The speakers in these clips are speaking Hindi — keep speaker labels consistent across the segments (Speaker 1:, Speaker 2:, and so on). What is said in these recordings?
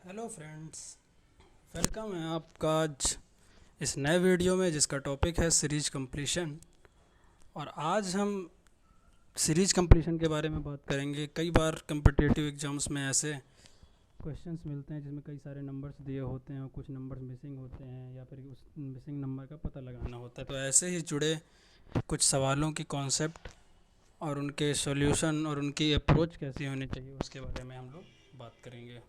Speaker 1: हेलो फ्रेंड्स, वेलकम है आपका आज इस नए वीडियो में जिसका टॉपिक है सीरीज कंप्लीशन। और आज हम सीरीज कंप्लीशन के बारे में बात करेंगे। कई बार कम्पिटिटिव एग्जाम्स में ऐसे क्वेश्चंस मिलते हैं जिसमें कई सारे नंबर्स दिए होते हैं और कुछ नंबर्स मिसिंग होते हैं या फिर उस मिसिंग नंबर का पता लगाना होता है। तो ऐसे ही जुड़े कुछ सवालों की कॉन्सेप्ट और उनके सॉल्यूशन और उनकी अप्रोच कैसी होनी चाहिए उसके बारे में हम लोग बात करेंगे।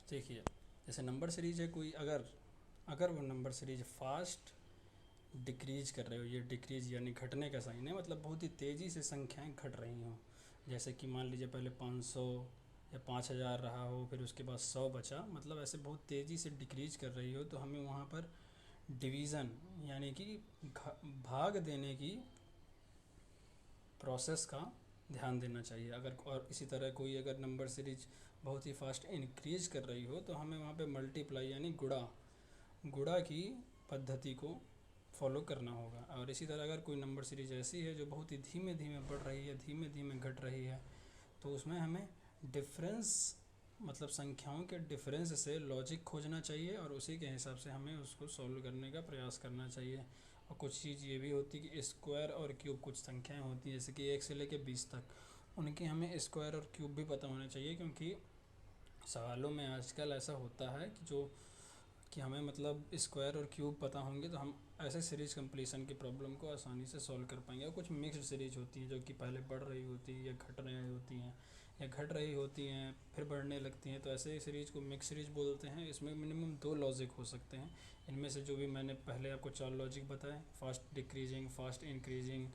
Speaker 1: देखिए, जैसे नंबर सीरीज है कोई, अगर अगर वो नंबर सीरीज फास्ट डिक्रीज कर रहे हो, ये डिक्रीज यानी घटने का साइन है, मतलब बहुत ही तेज़ी से संख्याएं घट रही हों। जैसे कि मान लीजिए पहले 500 या 5000 रहा हो, फिर उसके बाद 100 बचा, मतलब ऐसे बहुत तेज़ी से डिक्रीज कर रही हो, तो हमें वहाँ पर डिवीज़न यानी कि भाग देने की प्रोसेस का ध्यान देना चाहिए। अगर और इसी तरह कोई अगर नंबर सीरीज बहुत ही फास्ट इंक्रीज कर रही हो तो हमें वहाँ पे मल्टीप्लाई यानी गुणा गुणा की पद्धति को फॉलो करना होगा। और इसी तरह अगर कोई नंबर सीरीज ऐसी है जो बहुत ही धीमे धीमे बढ़ रही है, धीमे धीमे घट रही है, तो उसमें हमें डिफरेंस मतलब संख्याओं के डिफरेंस से लॉजिक खोजना चाहिए और उसी के हिसाब से हमें उसको सॉल्व करने का प्रयास करना चाहिए। और कुछ चीज़ ये भी होती है कि स्क्वायर और क्यूब, कुछ संख्याएं होती हैं जैसे कि 1 से लेकर 20 तक, उनकी हमें स्क्वायर और क्यूब भी पता होना चाहिए। क्योंकि सवालों में आजकल ऐसा होता है कि जो कि हमें मतलब स्क्वायर और क्यूब पता होंगे तो हम ऐसे सीरीज कंप्लीशन की प्रॉब्लम को आसानी से सॉल्व कर पाएंगे। और कुछ मिक्स्ड सीरीज होती हैं जो कि पहले बढ़ रही होती है या घट रही होती हैं, या घट रही होती हैं फिर बढ़ने लगती हैं, तो ऐसे सीरीज को मिक्स सीरीज बोलते हैं। इसमें मिनिमम 2 लॉजिक हो सकते हैं। इनमें से जो भी मैंने पहले आपको 4 लॉजिक बताए, fast decreasing, fast increasing,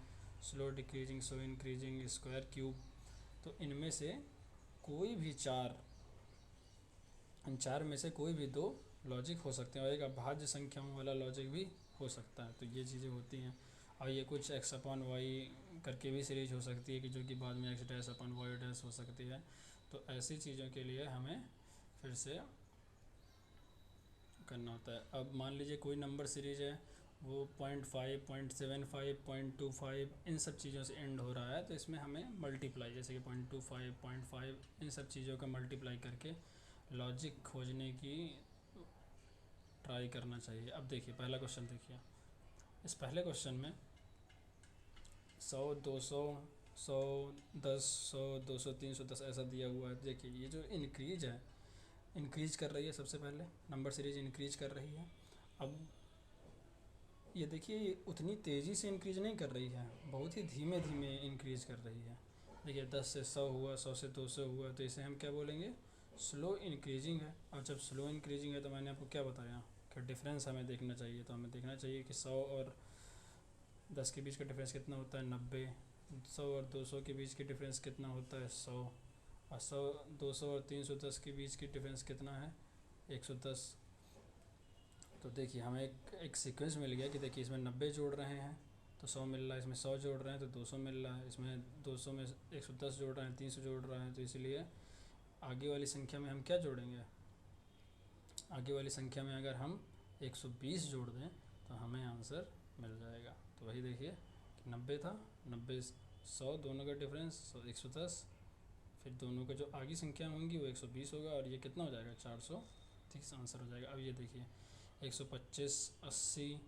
Speaker 1: slow decreasing, slow increasing, square, cube, तो इनमें से कोई भी चार, इन चार में से कोई भी 2 लॉजिक हो सकते हैं और एक अभाज्य संख्याओं वाला लॉजिक भी हो सकता है। तो ये चीज़ें होती हैं। और ये कुछ एक्स अपॉन वाई करके भी सीरीज हो सकती है कि जो कि बाद में X dash upon Y dash हो सकती है। तो ऐसी चीज़ों के लिए हमें फिर से करना होता है। अब मान लीजिए कोई नंबर सीरीज है, वो 0.5, 0.75, 0.25 इन सब चीज़ों से एंड हो रहा है, तो इसमें हमें मल्टीप्लाई जैसे कि 0.25, 0.5 इन सब चीज़ों का मल्टीप्लाई करके लॉजिक खोजने की ट्राई करना चाहिए। अब देखिए पहला क्वेश्चन देखिए। इस पहले क्वेश्चन में 100, 200, 100, 10, 100, 200, 310 ऐसा दिया हुआ है। देखिए ये जो इंक्रीज है, इंक्रीज कर रही है, सबसे पहले नंबर सीरीज इंक्रीज कर रही है। अब ये देखिए ये उतनी तेज़ी से इंक्रीज नहीं कर रही है, बहुत ही धीमे धीमे इंक्रीज कर रही है। देखिए 10 से 100 हुआ, 100 से 200 हुआ, तो इसे हम क्या बोलेंगे, स्लो इंक्रीजिंग है। और जब स्लो इंक्रीजिंग है तो मैंने आपको क्या बताया कि डिफरेंस हमें देखना चाहिए। तो हमें देखना चाहिए कि 100 और 10 के बीच का डिफरेंस कितना होता है, 90। 100 और 200 के बीच की डिफरेंस कितना होता है, 100। और 100, 200 और 310 के बीच की डिफरेंस कितना है, 110। तो देखिए हमें एक सीक्वेंस मिल गया कि देखिए इसमें 90 जोड़ रहे हैं तो 100 मिल रहा है, इसमें 100 जोड़ रहे हैं तो 200 मिल रहा है, इसमें 200 में 110 जोड़ रहे हैं, 300 जोड़ रहे हैं, तो इसलिए आगे वाली संख्या में हम क्या जोड़ेंगे, आगे वाली संख्या में अगर हम 120 जोड़ दें तो हमें आंसर मिल जाएगा। तो वही देखिए कि 90 था, 90, 100 दोनों का डिफरेंस 110, फिर दोनों का जो आगे संख्या होंगी वो 120 होगा और ये कितना हो जाएगा, 430 आंसर हो जाएगा। अब ये देखिए 125, 80,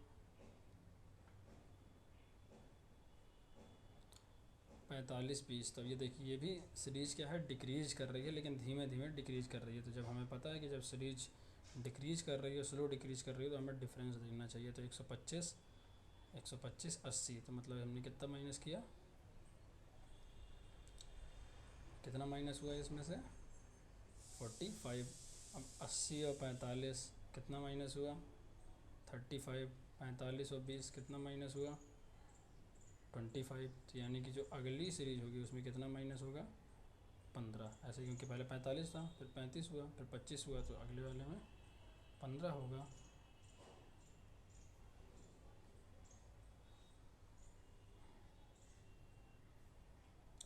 Speaker 1: 45, 20, तो ये देखिए ये भी सीरीज क्या है, डिक्रीज कर रही है, लेकिन धीमे धीमे डिक्रीज कर रही है। तो जब हमें पता है कि जब सीरीज डिक्रीज कर रही है, स्लो डिक्रीज कर रही है, तो हमें डिफरेंस देखना चाहिए। तो 125, 125, 80, तो मतलब हमने कितना माइनस किया, कितना माइनस हुआ इसमें से, 45। अब 80 और 45 कितना माइनस हुआ, 35। 45 और 20 कितना माइनस हुआ, 25। तो यानी कि जो अगली सीरीज होगी उसमें कितना माइनस होगा, 15। ऐसे क्योंकि पहले 45 था, फिर 35 हुआ, फिर 25 हुआ, तो अगले वाले में 15 होगा।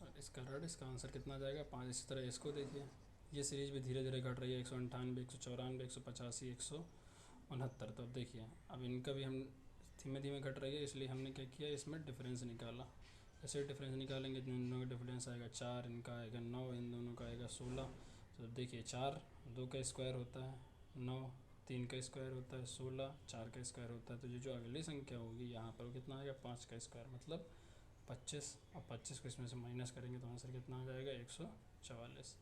Speaker 1: और इसका रड इसका आंसर कितना आ जाएगा, 5। इसी तरह इसको देखिए, ये सीरीज भी धीरे धीरे घट रही है, 198, 194, 185, 100 69। तो अब देखिए, अब इनका भी हम धीमे धीमे घट रही है, इसलिए हमने क्या किया, इसमें डिफरेंस निकाला। जैसे डिफरेंस निकालेंगे तो इन दोनों का डिफरेंस आएगा 4, इनका आएगा 9, इन दोनों का आएगा 16। तो देखिए 4 2 का स्क्वायर होता है 9, 3 का स्क्वायर होता है 16, 4 का स्क्वायर होता है, तो जो अगली संख्या होगी यहाँ पर वो कितना आएगा, 5 का स्क्वायर मतलब 25। अब 25 को इसमें से माइनस करेंगे तो आंसर कितना आ जाएगा, 144।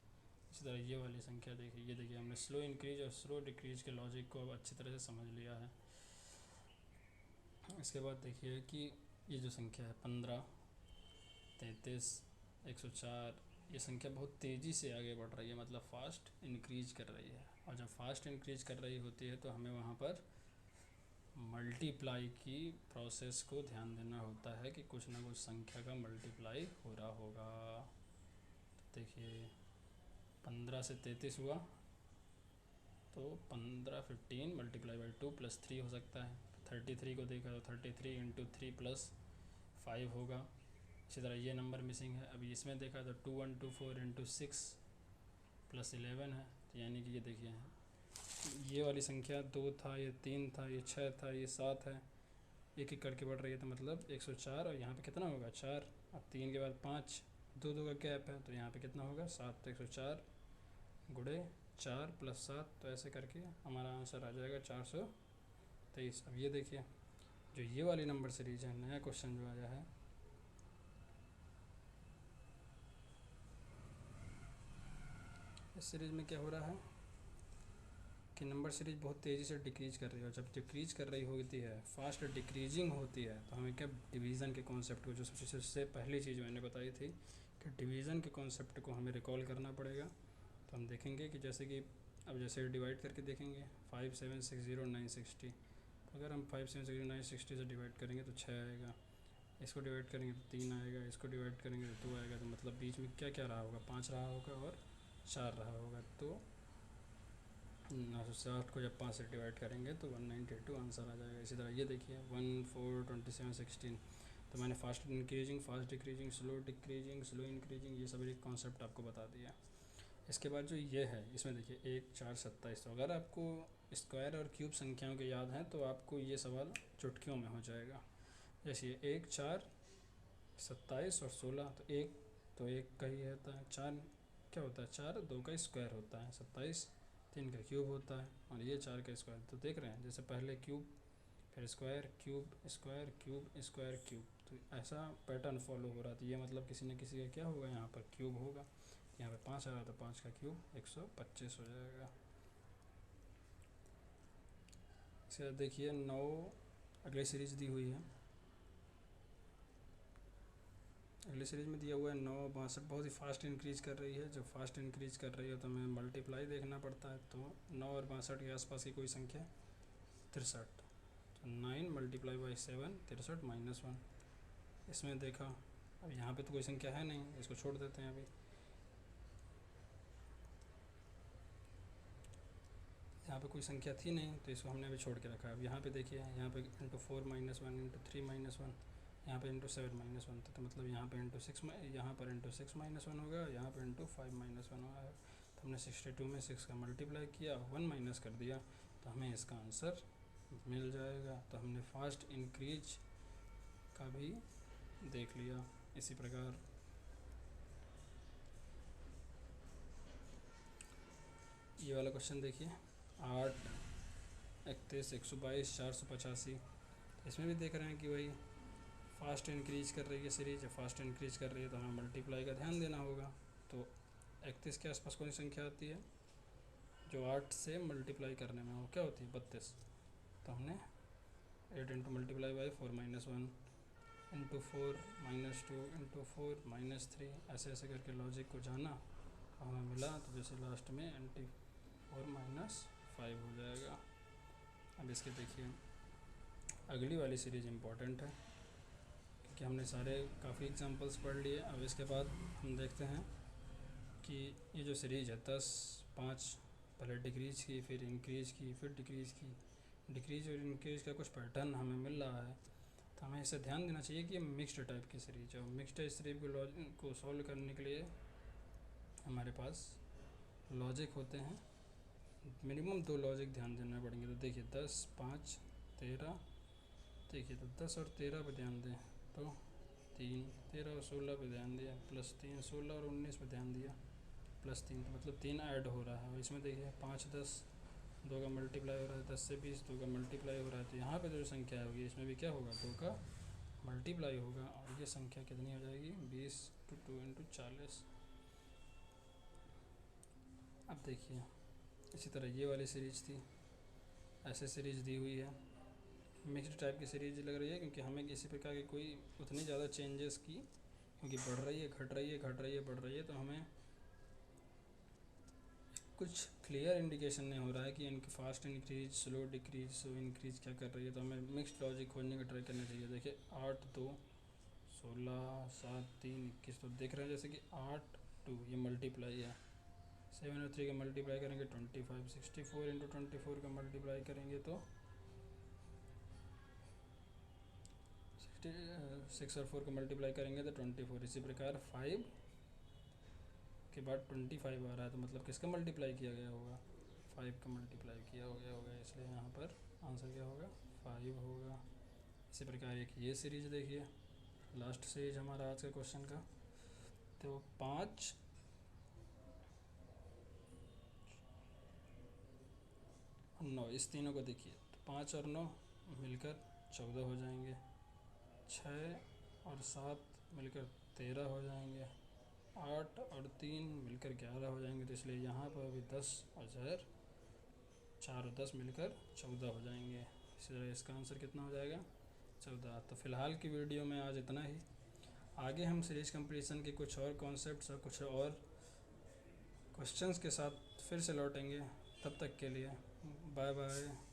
Speaker 1: इसी तरह ये वाली संख्या देखिए, ये देखिए हमने स्लो इंक्रीज और स्लो डिक्रीज के लॉजिक को अब अच्छी तरह से समझ लिया है। इसके बाद देखिए कि ये जो संख्या है 15, 33, 104, ये संख्या बहुत तेज़ी से आगे बढ़ रही है, मतलब फास्ट इंक्रीज कर रही है। और जब फास्ट इंक्रीज कर रही होती है तो हमें वहाँ पर मल्टीप्लाई की प्रोसेस को ध्यान देना होता है कि कुछ ना कुछ संख्या का मल्टीप्लाई हो रहा होगा। तो देखिए 15 से 33 हुआ तो 15 मल्टीप्लाई बाई 2 प्लस 3 हो सकता है। 33 को देखा तो 33 इंटू 3 प्लस 5 होगा। इसी तरह ये नंबर मिसिंग है। अभी इसमें देखा तो 2124 इंटू 6 प्लस 11 है, तो यानी कि ये देखिए ये वाली संख्या 2 था, ये 3 था, ये 6 था, ये 7 है, एक एक करके बढ़ रही है, तो मतलब 104। और यहाँ पे कितना होगा, 4। अब 3 के बाद 5, 2 का गैप है, तो यहाँ पे कितना होगा, 7। तो 104 गुणे 4 प्लस 7, तो ऐसे करके हमारा आंसर आ जाएगा 423। अब ये देखिए जो ये वाली नंबर सीरीज है, नया क्वेश्चन जो आया है, इस सीरीज़ में क्या हो रहा है कि नंबर सीरीज बहुत तेज़ी से डिक्रीज कर रही है। और जब डिक्रीज कर रही होती है, फास्ट डिक्रीजिंग होती है, तो हमें क्या डिवीज़न के कॉन्सेप्ट को, जो सबसे पहली चीज़ मैंने बताई थी कि डिवीज़न के कॉन्सेप्ट को हमें रिकॉल करना पड़ेगा। तो हम देखेंगे कि जैसे कि अब जैसे डिवाइड करके देखेंगे 5 7 6 0 9 60। तो अगर हम 5 7 6 0 9 60 से डिवाइड करेंगे तो 6 आएगा, इसको डिवाइड करेंगे तो 3 आएगा, इसको डिवाइड करेंगे तो 2 आएगा। तो मतलब बीच में क्या क्या रहा होगा, 5 रहा होगा और 4 रहा होगा। तो 960 को जब 5 से डिवाइड करेंगे तो 192 आंसर आ जाएगा। इसी तरह ये देखिए 1 4 27 16। तो मैंने fast increasing, fast decreasing, slow increasing, ये सभी कॉन्सेप्ट आपको बता दिया। इसके बाद जो ये है, इसमें देखिए 1 4 27। तो अगर आपको स्क्वायर और क्यूब संख्याओं के याद हैं तो आपको ये सवाल चुटकियों में हो जाएगा। जैसे 1 4 27 और 16, तो एक का ही रहता है। 4 क्या होता है, 4 2 का स्क्वायर होता है, 27 3 का क्यूब होता है, और ये 4 का स्क्वायर। तो देख रहे हैं जैसे पहले क्यूब, फिर square cube square cube square cube, तो ऐसा पैटर्न फॉलो हो रहा था। ये मतलब किसी न किसी का क्या होगा, यहाँ पर क्यूब होगा। यहाँ पे 5 आ रहा तो 5 का क्यूब 125 हो जाएगा। इसके देखिए 9 अगली सीरीज दी हुई है। अगली सीरीज में दिया हुआ है 9 62, बहुत ही फास्ट इंक्रीज कर रही है। जब फास्ट इंक्रीज कर रही है तो हमें मल्टीप्लाई देखना पड़ता है। तो 9 और 62 के आसपास की कोई संख्या 63, तो 9 मल्टीप्लाई बाई 7 63 माइनस 1। इसमें देखा अब यहाँ पे तो कोई संख्या है नहीं, इसको छोड़ देते हैं। अभी यहाँ पे कोई संख्या थी नहीं तो इसको हमने अभी छोड़ के रखा है। अब यहाँ पे देखिए, यहाँ पे इंटू 4 माइनस 1 इंटू 3 माइनस 1, यहाँ पे इंटू 7 माइनस 1, तो मतलब यहाँ पे इंटू 6, यहाँ पर इंटू 6 माइनस 1 होगा, यहाँ पे इंटू 5 माइनस 1 होगा। तो हमने 62 में 6 का मल्टीप्लाई किया, 1 माइनस कर दिया, तो हमें इसका आंसर मिल जाएगा। तो हमने फास्ट इंक्रीज का भी देख लिया। इसी प्रकार ये वाला क्वेश्चन देखिए 8 31 122 485। इसमें भी देख रहे हैं कि भाई फास्ट इंक्रीज कर रही है सीरीज, फास्ट इंक्रीज कर रही है तो हमें मल्टीप्लाई का ध्यान देना होगा। तो 31 के आसपास कौन सी संख्या आती है जो 8 से मल्टीप्लाई करने में, वो क्या होती है, 32। तो हमने 8 into multiply by 4 minus 1 into 4 minus 2 into 4 minus 3, ऐसे ऐसे करके लॉजिक को जाना, हमें मिला। तो जैसे लास्ट में 4 माइनस 5 हो जाएगा। अब इसके देखिए अगली वाली सीरीज इम्पॉर्टेंट है कि हमने सारे काफ़ी एग्जांपल्स पढ़ लिए। अब इसके बाद हम देखते हैं कि ये जो सीरीज है 10 5, पहले डिक्रीज की, फिर इंक्रीज की, फिर डिक्रीज की, डिक्रीज और इंक्रीज का कुछ पैटर्न हमें मिल रहा है। तो हमें इसे ध्यान देना चाहिए कि ये मिक्स्ड टाइप की सीरीज है। और मिक्स्ड सीरीज को सॉल्व करने के लिए हमारे पास लॉजिक होते हैं मिनिमम 2 लॉजिक ध्यान देना पड़ेंगे। तो देखिए 10, 5, 13, देखिए तो 10 और 13 पे ध्यान दें तो 3, 13 और 16 पे ध्यान दिया, +3, 16 और 19 पे ध्यान दिया, +3, तो मतलब 3 ऐड हो रहा है। और इसमें देखिए 5, 10, 2 का मल्टीप्लाई हो रहा है, 10 से 20, 2 का मल्टीप्लाई हो रहा है। तो यहाँ पे जो संख्या होगी इसमें भी क्या होगा, 2 का मल्टीप्लाई होगा। और ये संख्या कितनी हो जाएगी, 20 × 2 × 40। अब देखिए इसी तरह ये वाली सीरीज थी, ऐसे सीरीज दी हुई है, मिक्स्ड टाइप की सीरीज लग रही है, क्योंकि हमें किसी प्रकार की कोई उतनी ज़्यादा चेंजेस की, क्योंकि बढ़ रही है, घट रही है, घट रही है, बढ़ रही है, तो हमें कुछ क्लियर इंडिकेशन नहीं हो रहा है कि इनकी fast increase, slow decrease, slow increase क्या कर रही है। तो हमें मिक्स्ड लॉजिक खोजने का ट्राई करना चाहिए। देखिए 8, 2, 16, 7, 3, 21, तो देख रहे हैं जैसे कि 8, 2 ये मल्टीप्लाई है, 7 और 3 का मल्टीप्लाई करेंगे 25, 64 × 24 का मल्टीप्लाई करेंगे तो 6 और 4 का मल्टीप्लाई करेंगे तो 24। इसी प्रकार 5 के बाद 25 आ रहा है, तो मतलब किसका मल्टीप्लाई किया गया होगा, 5 का मल्टीप्लाई किया हो गया होगा, इसलिए यहाँ पर आंसर क्या होगा, 5 होगा। इसी प्रकार एक ये सीरीज देखिए, लास्ट सीरीज हमारा आज के क्वेश्चन का, तो 5, 9, इस तीनों को देखिए, तो 5 और 9 मिलकर 14 हो जाएंगे, 6 और 7 मिलकर 13 हो जाएंगे, 8 और 3 मिलकर 11 हो जाएंगे। तो इसलिए यहाँ पर भी 10 और 4 और 10 मिलकर 14 हो जाएंगे। इसी तरह इसका आंसर कितना हो जाएगा, 14। तो फ़िलहाल की वीडियो में आज इतना ही। आगे हम सीरीज कंप्लीसन के कुछ और कॉन्सेप्ट्स और कुछ और क्वेश्चंस के साथ फिर से लौटेंगे। तब तक के लिए बाय बाय।